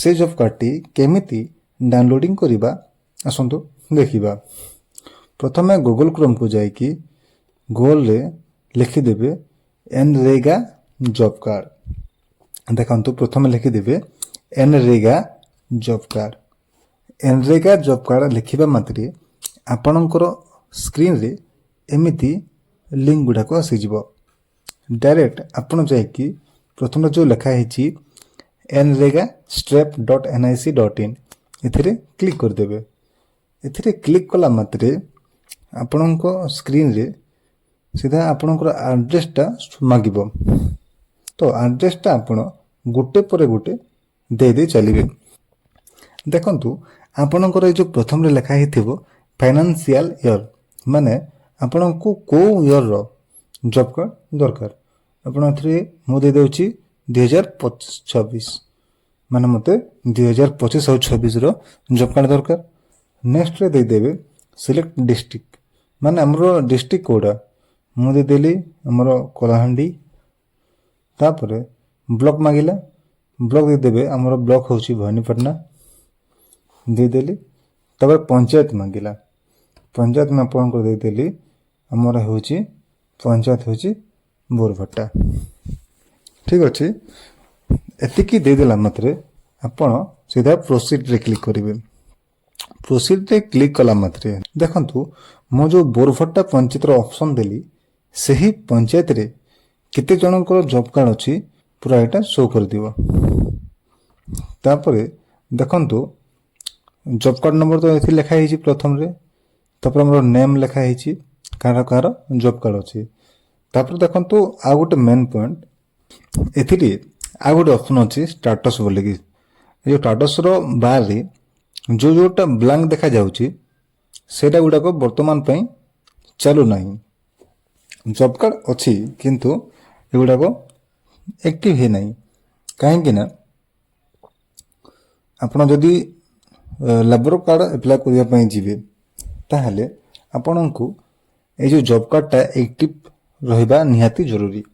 से जॉब कार्डटी केमिति डाउनलोडिंग करिबा आसंतु देखिबा। प्रथमे गूगल क्रोम को जाइकी गूगल रे लिखिदेवे एनरेगा जॉब कार्ड। देखंतु प्रथमे लिखिदेवे NREGA job card. NREGA job card लिखिबा मात्रे आपणकर स्क्रीन रे एमिति लिंक गुडा को आसी जिवो। डायरेक्ट आपण जाइकी प्रथम जो लिखा है nrega-strep.nic.in इथिरे क्लिक कर देबे। इथिरे क्लिक कला मात्रे आपणको स्क्रीन रे सीधा आपणकर एड्रेस टा मागिबो। तो एड्रेस टा आपण गोटे पर गोटे दे दे चलिबे। देखंतु आपणकर जो प्रथम रे लिखा हिथिबो फाइनेंशियल ईयर माने आपणको को ईयर रो जॉब कार्ड दरकार। आपण एथिरे मो दे देउची 2025 माने मते 2025 और 26 रो जॉब कार्ड दरकार। नेक्स्ट रे दे देबे सिलेक्ट डिस्ट्रिक्ट माने हमरो डिस्ट्रिक्ट कोडा मु दे देली हमरो कोलाहांडी। तापरे ब्लॉक मागिला ब्लॉक दे देबे हमरो ब्लॉक होची भवानीपटना दे देली। तबे पंचायत मागिला पंचायत में आपण को दे देली हमरो होची पंचायत होची बोरभट्टा। ठीक अछि एतिकी दे देला मात्रे आपण सीधा प्रोसीड रे क्लिक करिवे। प्रोसीड रे क्लिक कला मात्रे देखंतु मो जो बोरभट्टा पंचायत रो ऑप्शन देली सही पंचायत रे केते जनकर जॉब कार्ड अछि पूरा एटा शो कर दिबो। तापरे देखंतु जॉब कार्ड नंबर तो एथि लिखा हिची प्रथम रे। तापर हमरो नेम लिखा हिची कार कार जॉब कार्ड अछि। तापर देखंतु आ गोटे मेन पॉइंट एथिरे आ गोटे ऑप्शन अछि स्टेटस बोले कि जो स्टेटस रो बार रे जो जोटा ब्लैंक देखा जाउची सेटा गुडा को वर्तमान पई चालू नाही। जॉब कार्ड अछि किंतु एगुडा को एक्टिव हे नाही काहे कि ना आपण जदी लेबर कार्ड अप्लाई करिया पई जिवे ताहाले आपणको ए जो जॉब कार्ड टा एक्टिव रहिबा निहाती जरूरी।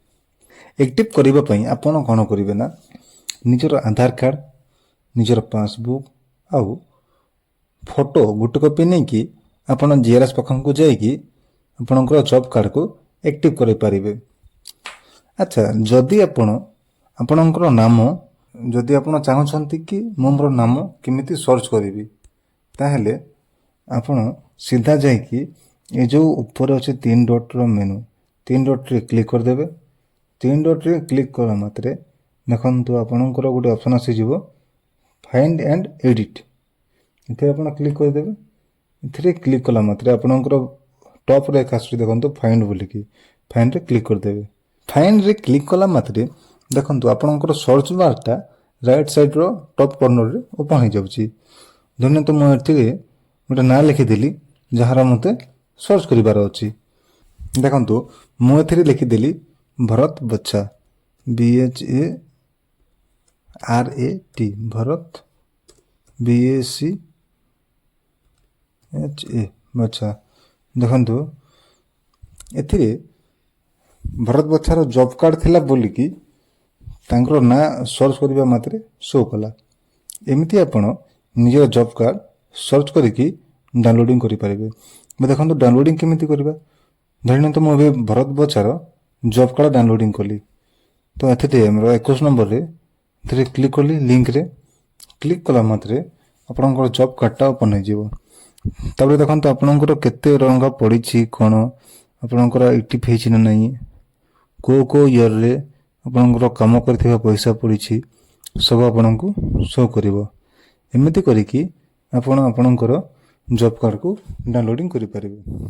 एक्टिव करिबा पई आपण कोन करिवे ना निजर आधार कार्ड निजर पासबुक आउ फोटो गुटे कॉपी नै कि आपण जीआरएस पखन को जाई कि आपणकर जॉब कार्ड को एक्टिव करै परिबे। अच्छा जदी आपणकर नाम जदी आपण चाहछंती कि मोर नाम केमिति सर्च करिवि ताहेले आपण सीधा जाई कि ए जो ऊपर अछि 3 डॉट रो मेनू 3 डॉट रे क्लिक कर देबे। 3 डॉट रे क्लिक करा मात्रे देखंतु आपणकर गोटे ऑप्शन आसी जिवो फाइंड एंड एडिट इथे आपण क्लिक कर देबे। इथे क्लिक कला मात्रे आपणकर टॉप रे कास्ट देखंतु फाइंड बोली कि फाइंड रे क्लिक कर देबे। फाइंड रे क्लिक कला मात्रे देखंतु आपणकर सर्च बार टा राइट साइड रो टॉप कॉर्नर रे ओपन हो जाउची। धन्य तो मो एथिरे गोटे ना लिखि देली जहारा मते सर्च करिबार अछि। देखंतु मो एथिरे लिखि देली भरत बच्चा BHARAT भरत BACHA बच्चा। देखंतु एथिरे भरत बच्चार जॉब कार्ड थिला बोली कि तांकर ना सर्च करिबा मात्रे शो कला। एमिति आपण निजर जॉब कार्ड सर्च करिकि डाउनलोडिंग करि परिबे। देखंतु डाउनलोडिंग केमिति करिबा धरिन तो मो भरत बच्चार जॉब कार्ड डाउनलोडिंग कली। तो एथिते हमरो 21 नंबर रे एथिरे क्लिक कली लिंक रे क्लिक कला मात्रे आपनकर जॉब कार्ड ओपन हो जिवो। तबरे देखंतु आपनकर केते रंग पडिछि कोन आपनकर एक्टिव हेछि न नाही को ईयर रे आपनकर काम करथिबा पैसा पडिछि सब आपनको शो करिवो। एमिति करिकि आपण आपनकर जॉब कार्ड को डाउनलोडिंग करि परिबे।